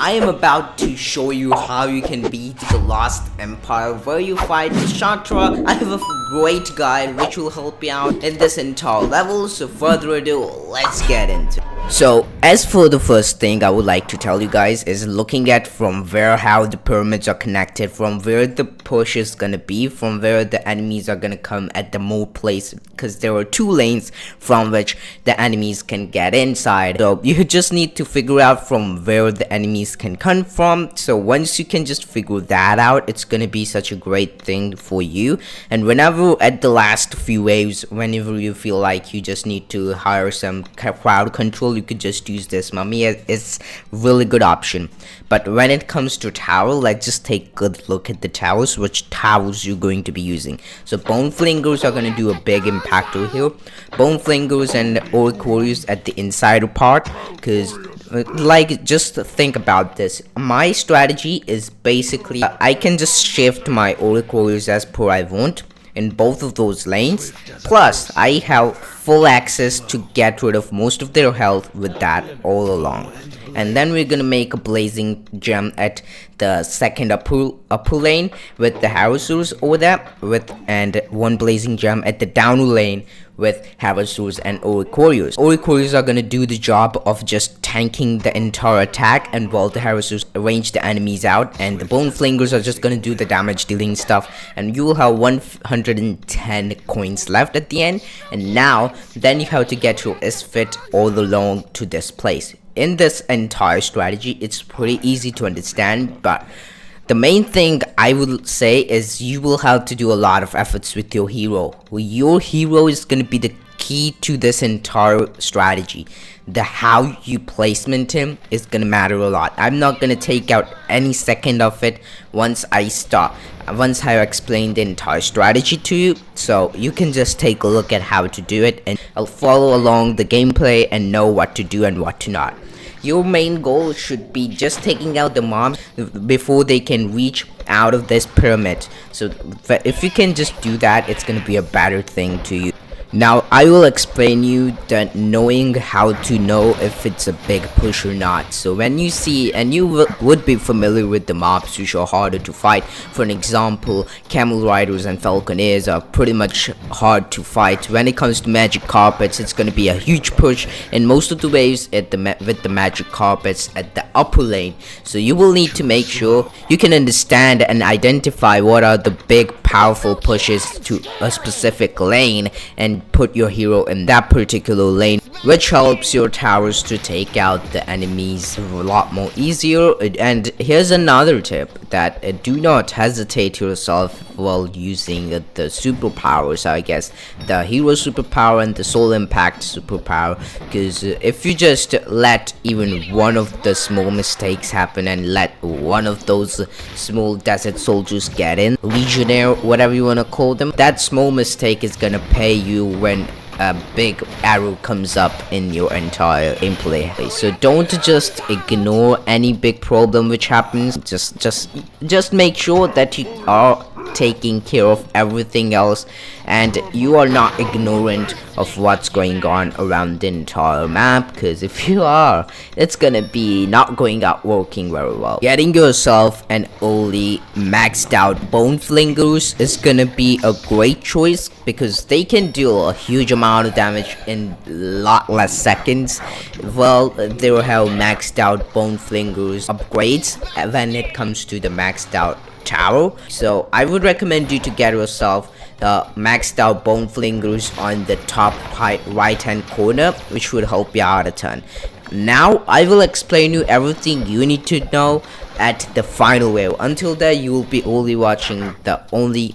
I am about to show you how you can beat the Lost Empire where you fight Sha'tra. I have a great guide which will help you out in this entire level, so further ado, let's get into it. So as for the first thing I would like to tell you guys is looking at from where how the pyramids are connected, from where the push is gonna be, from where the enemies are gonna come at the more place, because there are two lanes from which the enemies can get inside. So you just need to figure out from where the enemies can come from. So once you can just figure that out, it's gonna be such a great thing for you. And whenever at the last few waves, whenever you feel like you just need to hire some crowd control, you could just use this mummy. It's really good option. But when it comes to tower, let's just take a good look at the towers, which towers you're going to be using. So bone flingers are going to do a big impact over here. Bone flingers and orc warriors at the insider part, because like just think about this. My strategy is basically I can just shift my orc warriors as per I want in both of those lanes, plus I have full access to get rid of most of their health with that all along. And then we're gonna make a blazing gem at the second upper lane with the harassers over there, and one blazing gem at the down lane with harassers and orc warriors. Orc warriors are gonna do the job of just tanking the entire attack, and while the harassers arrange the enemies out, and the bone flingers are just gonna do the damage dealing stuff, and you will have 110 coins left at the end. And now then you have to get your isfit all along to this place. In this entire strategy, it's pretty easy to understand, but the main thing I would say is you will have to do a lot of efforts with your hero. Your hero is going to be the key to this entire strategy. The how you placement him is going to matter a lot. I'm not going to take out any second of it once I explain the entire strategy to you, so you can just take a look at how to do it, and I'll follow along the gameplay and know what to do and what to not. Your main goal should be just taking out the mobs before they can reach out of this pyramid. So if you can just do that, it's gonna be a better thing to you. Now I will explain you that knowing how to know if it's a big push or not. So when you see, and you would be familiar with the mobs which are harder to fight. For an example, camel riders and falconers are pretty much hard to fight. When it comes to magic carpets, it's going to be a huge push in most of the waves with the magic carpets at the upper lane. So you will need to make sure you can understand and identify what are the big powerful pushes to a specific lane, and put your hero in that particular lane, which helps your towers to take out the enemies a lot more easier. And here's another tip, that do not hesitate yourself while using the superpowers, I guess the hero superpower and the soul impact superpower, because if you just let even one of the small mistakes happen and let one of those small desert soldiers get in, legionnaire, whatever you want to call them, that small mistake is gonna pay you when a big arrow comes up in your entire gameplay. So don't just ignore any big problem which happens. Just make sure that you are taking care of everything else, and you are not ignorant of what's going on around the entire map, because if you are, it's gonna be not working very well. Getting yourself an early maxed out bone flingers is gonna be a great choice, because they can deal a huge amount of damage in a lot less seconds. Well, they will have maxed out bone flingers upgrades when it comes to the maxed out tower. So I would recommend you to get yourself the maxed out bone flingers on the top right hand corner, which would help you out a ton. Now I will explain you everything you need to know at the final wave. Until then, you will be only watching the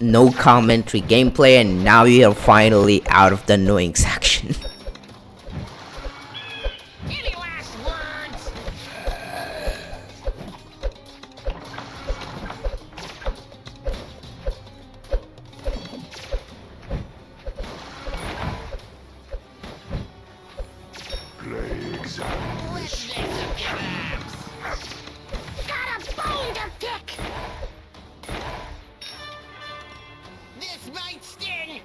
no commentary gameplay, and now you are finally out of the knowing section. Any last words? Got a bone to pick! This might sting!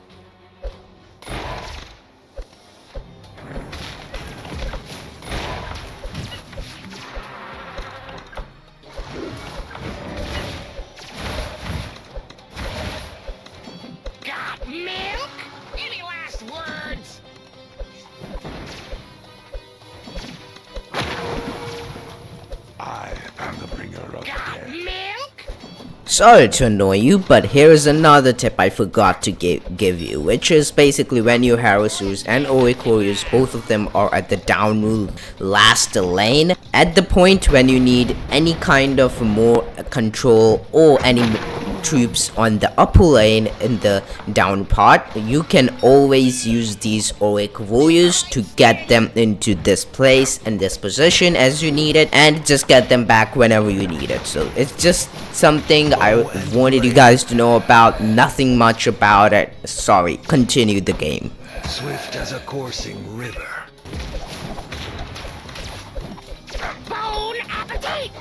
I am the bringer of Got death. milk? Sorry to annoy you, but here is another tip I forgot to give you, which is basically when your Harasus and Oik Warriors, both of them are at the down last lane, at the point when you need any kind of more control or any troops on the upper lane in the down part, you can always use these Oik Warriors to get them into this place and this position as you need it, and just get them back whenever you need it. So it's just something I wanted you guys to know about, nothing much about it. Sorry, continue the game. Swift as a coursing river. Bone appetite!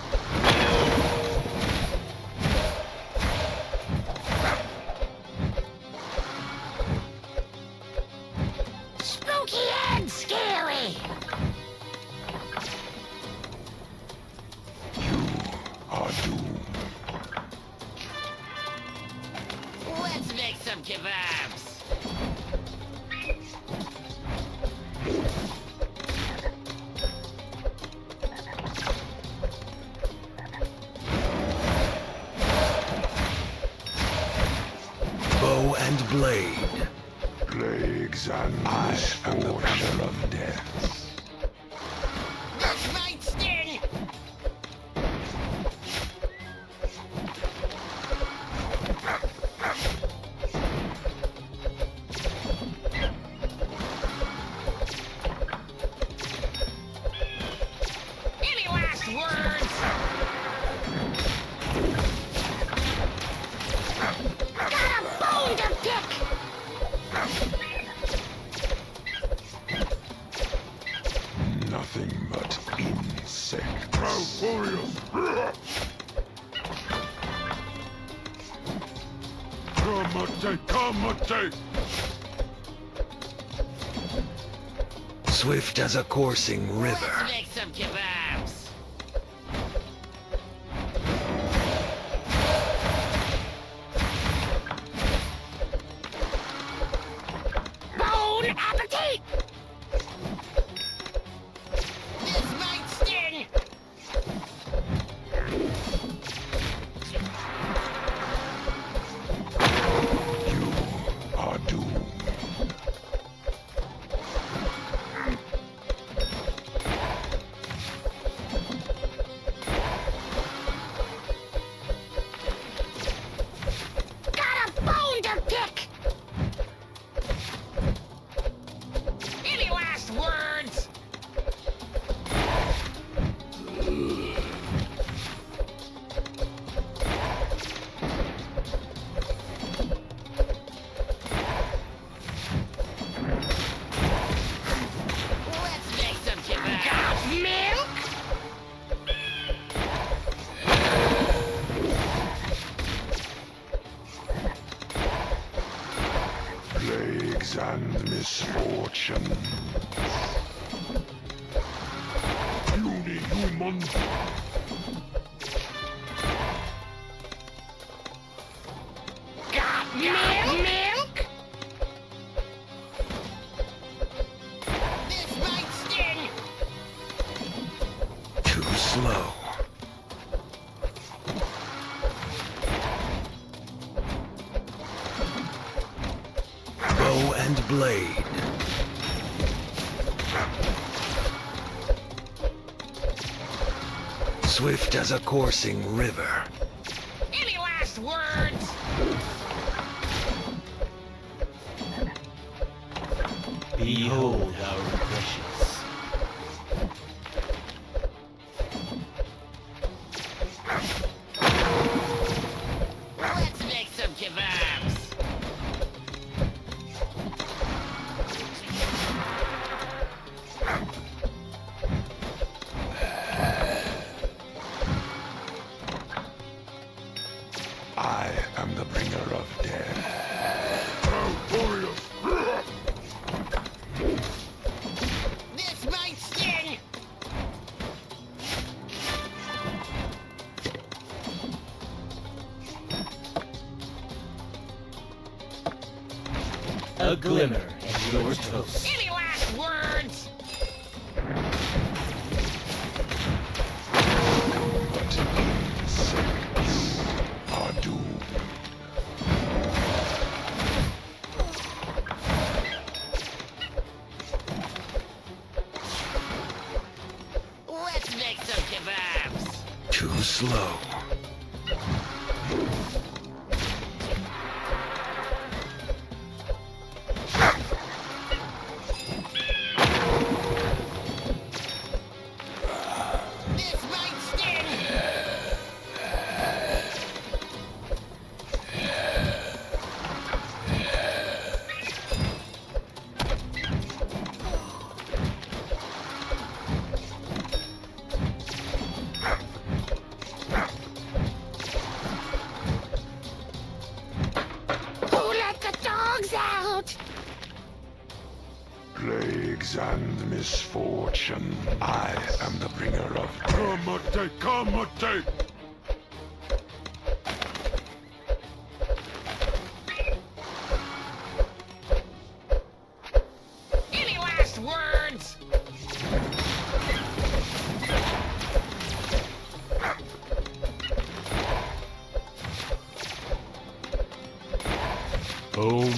Spooky and scary! Are doomed. Let's make some kebabs! Bow and blade. Plagues and I am the bringer of death. This might sting! Any last words? Got a bone to pick! Nothing but insects. Warriors! Come, Swift as a coursing river. Let's make some kebabs! Bone appetite! This might sting! You are doomed. Got a bone to pick! Any last words? Let's make some kebabs. Got milk? Plagues and misfortune. Puny human. Got milk? This might sting! Too slow. Bow and blade. Swift as a coursing river. Any last words? Behold our precious. Let's make some kebabs. I am the bringer of death. This might sting! A glimmer and your toast. Any last words? Too slow. This might sting! Who let the dogs out? Plagues and misfortune. I am the bringer of Kamate, Kamate! Any last words? Boom.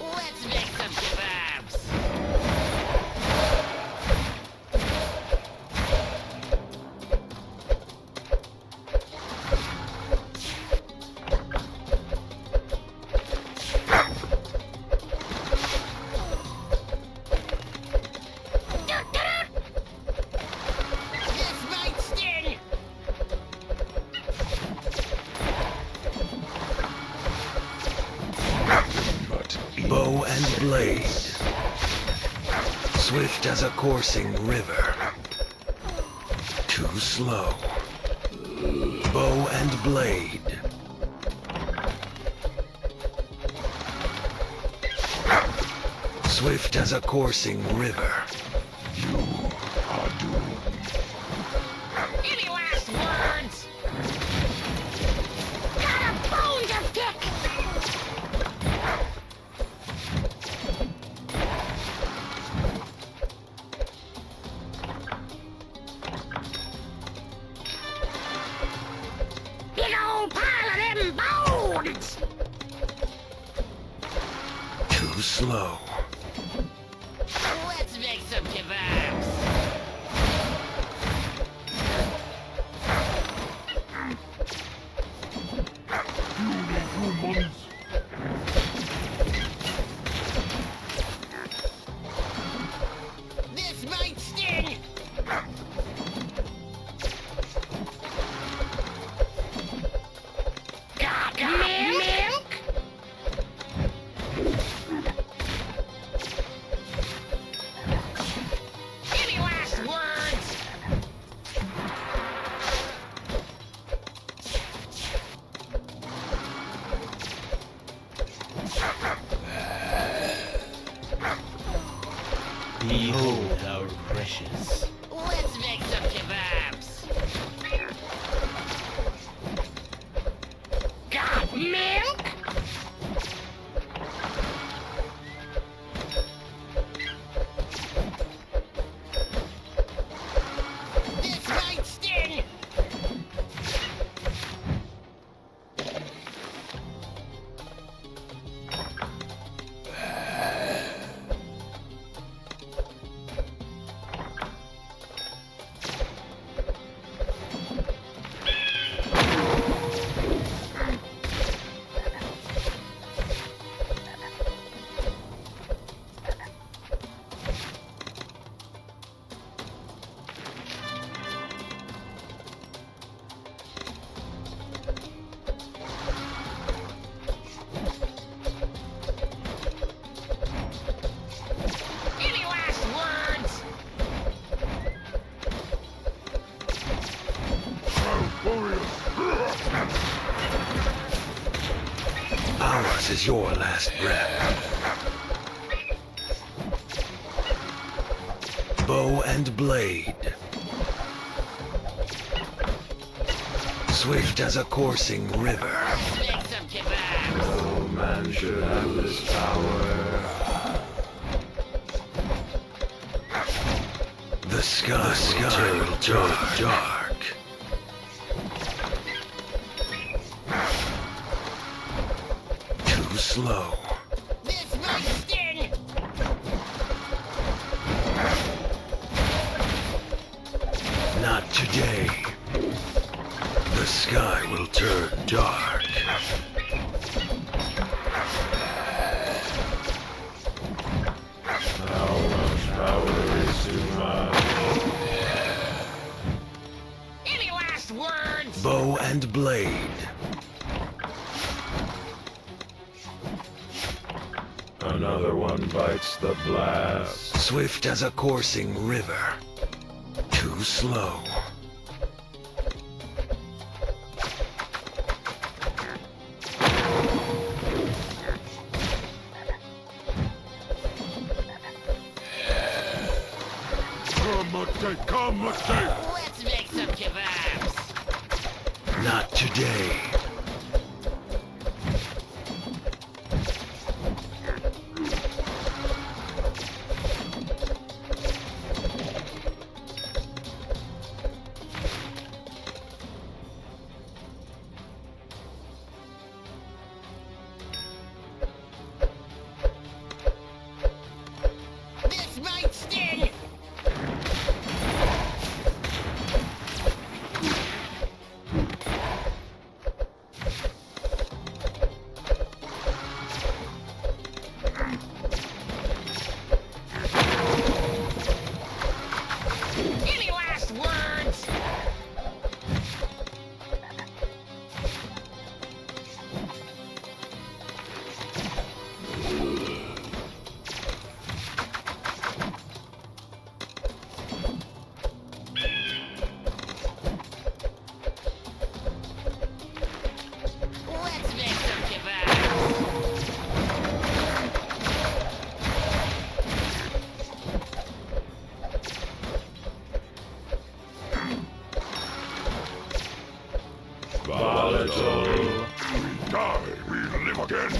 Let's make some kebabs. This might sting. But Bow and blade. Swift as a coursing river. Too slow. Bow and blade. Swift as a coursing river. you are doomed. Any last words? Got a bone to pick. Big old pile of them bones. Too slow. Let's make some kebabs. Puny humans. This might sting. Got milk? Any last words? Behold our precious. Let's make some kebabs. Got milk? This might sting. Any last words? Ours is your last breath. Bow and blade. Swift as a coursing river. Make some kebabs. No man should have this power. The sky will turn dark. Too slow. This might sting. today. The sky will turn dark. Any last words? Bow and blade. Another one bites the blast. Swift as a coursing river. Too slow. Let's make some kebabs. Not today. This might sting. Any last words? Let's make some kebabs. Volatile. We die, we live again.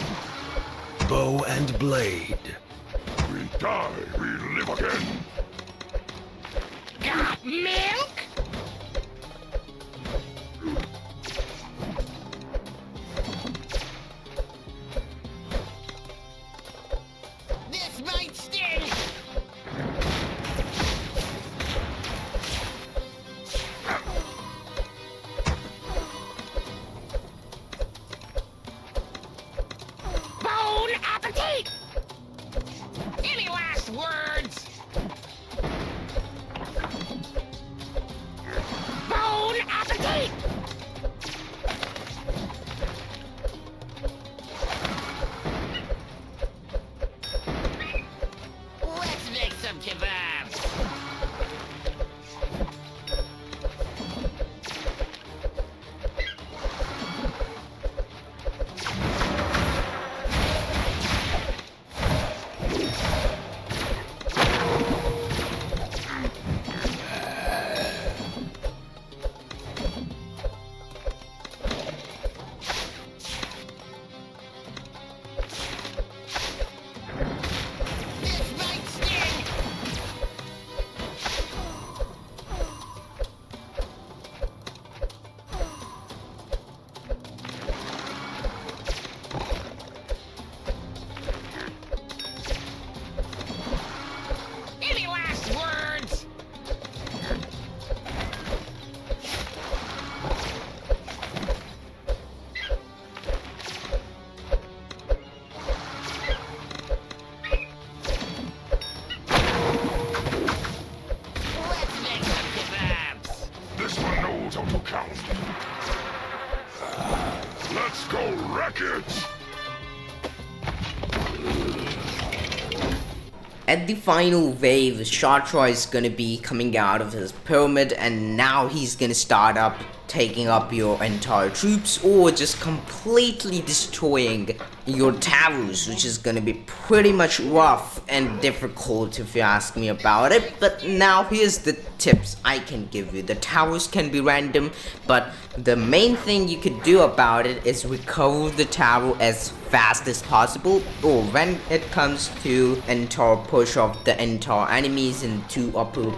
Bow and blade. We die, we live again. Got milk? This might sting. Bon appetit! Any last words? Bon appetit! Let's make some kebabs. This might sting. Any last words? Let's make some kebabs. This one knows how to count. Let's go wreck it! At the final wave, Sha'tra is gonna be coming out of his pyramid, and now he's gonna start up taking up your entire troops or just completely destroying your towers, which is gonna be pretty much rough and difficult if you ask me about it. But now here's the tips I can give you. The towers can be random, but the main thing you could do about it is recover the tower as fast as possible, or when it comes to entire push of the entire enemies into upper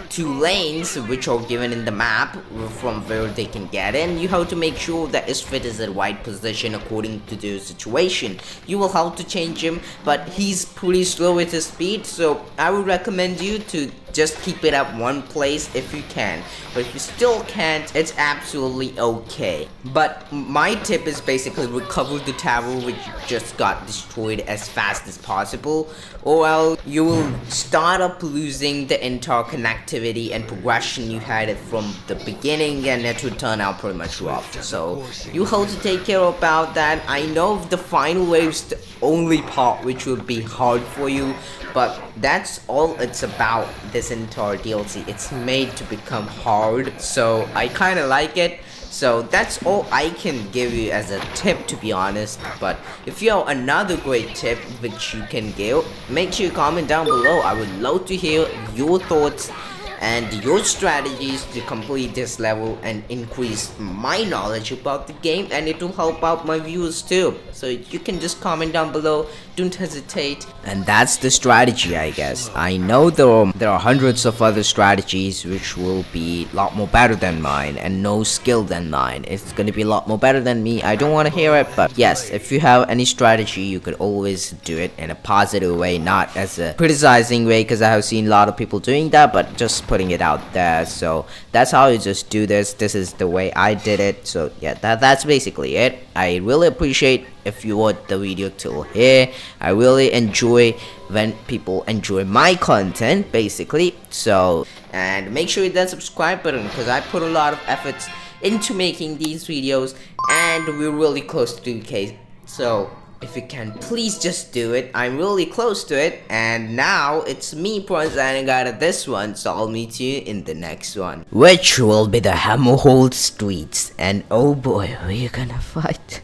two lanes which are given in the map from where they can get in, you have to make sure that Isfit is at right position according to the situation. You will have to change him, but he's pretty slow with his speed, so I would recommend you to just keep it at one place if you can. But if you still can't, it's absolutely okay. But my tip is basically recover the tower which just got destroyed as fast as possible, or else you will start up losing the entire connectivity and progression you had it from the beginning, and it would turn out pretty much rough. So you have to take care about that. I know the final wave is the only part which will be hard for you, but that's all it's about. This entire DLC, it's made to become hard, so I kind of like it. So that's all I can give you as a tip, to be honest. But if you have another great tip which you can give, make sure you comment down below. I would love to hear your thoughts and your strategies to complete this level and increase my knowledge about the game, and it will help out my viewers too. So you can just comment down below, don't hesitate. And that's the strategy, I guess. I know there are hundreds of other strategies which will be a lot more better than mine and no skill than mine. It's gonna be a lot more better than me. I don't want to hear it, but yes, if you have any strategy, you could always do it in a positive way, not as a criticizing way, because I have seen a lot of people doing that, but just putting it out there. So that's how you just do this. This is the way I did it. So yeah, that's basically it. I really appreciate if you watch the video till here. I really enjoy when people enjoy my content, basically. So, and make sure you hit that subscribe button, because I put a lot of efforts into making these videos, and we're really close to 2K. So if you can, please just do it. I'm really close to it. And now it's me, Prahant, signing out of this one. So I'll meet you in the next one, which will be the Hammerhold streets. And oh boy, who are you gonna fight?